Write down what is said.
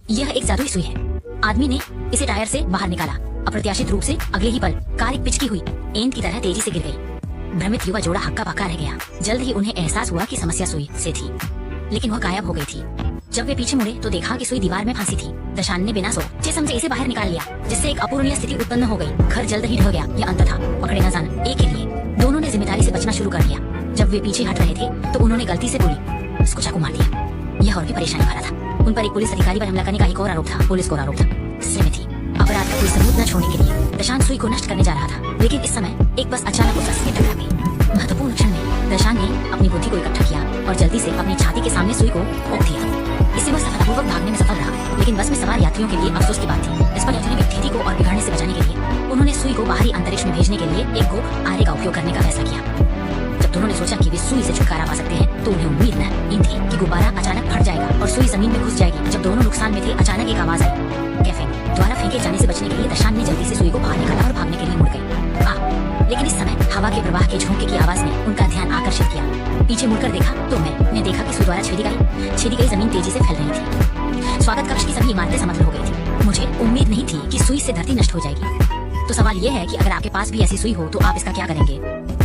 यह एक जादुई सुई है। आदमी ने इसे टायर से बाहर निकाला। अप्रत्याशित रूप से अगले ही पल कार एक पिचकी हुई एंट की तरह तेजी से गिर गई। भ्रमित युवा जोड़ा हक्का बक्का रह गया। जल्द ही उन्हें एहसास हुआ कि समस्या सुई से थी, लेकिन वह गायब हो गई थी। जब वे पीछे मुड़े तो देखा कि सुई दीवार में फांसी थी। दशान ने बिना सोचे समझे इसे बाहर निकाल लिया, जिससे एक अपूरणीय स्थिति उत्पन्न हो गई। घर जल्द ही ढह गया। यह अंत था, पकड़े न जाने। एक के लिए दोनों ने जिम्मेदारी से बचना शुरू कर दिया। जब वे पीछे हट रहे थे तो उन्होंने गलती से गोली उसको चाकू मार दिया। यह और भी परेशानी भरा था। उन पर एक पुलिस अधिकारी पर हमला करने का एक और आरोप था। पुलिस को आरोप था इसमें थी अपराध का कोई सबूत न छोड़ने के लिए दशान सुई को नष्ट करने जा रहा था। लेकिन इस समय एक बस अचानक उस से टकरा गई। महत्वपूर्ण क्षण में दशान ने अपनी बुद्धि को इकट्ठा किया और जल्दी से अपनी छाती के सामने सुई को रोक दिया। इससे वह सफलतापूर्वक भागने में सफल रहा। लेकिन बस में सवार यात्रियों के लिए अफसोस की बात थी। इस पर यात्रियों ने स्थिति को और बिगड़ने से बचाने के लिए उन्होंने सुई को बाहरी अंतरिक्ष में भेजने के लिए एक गोप आरे का उपयोग करने का फैसला किया। जब दोनों ने सोचा कि वे सुई से छुटकारा पा सकते हैं तो उन्हें उम्मीद नहीं थी कि गुब्बारा अचानक फट जाएगा और सुई जमीन में घुस जाएगी। जब दोनों नुकसान में थे, अचानक एक आवाज आई। कैफे द्वारा फेंके जाने से बचने के लिए दशान ने जल्दी से सुई को बाहर निकाला और भागने के लिए मुड़ गई। लेकिन इस समय हवा के प्रवाह के झोंके की आवाज ने उनका ध्यान आकर्षित किया। पीछे मुड़कर देखा तो मैंने देखा कि सुई द्वारा छेदी गई जमीन तेजी से फैल रही थी। स्वागत कक्ष की सभी इमारतें समतल हो गई थी। मुझे उम्मीद नहीं थी कि सुई से धरती नष्ट हो जाएगी। तो सवाल ये है कि अगर आपके पास भी ऐसी सुई हो तो आप इसका क्या करेंगे?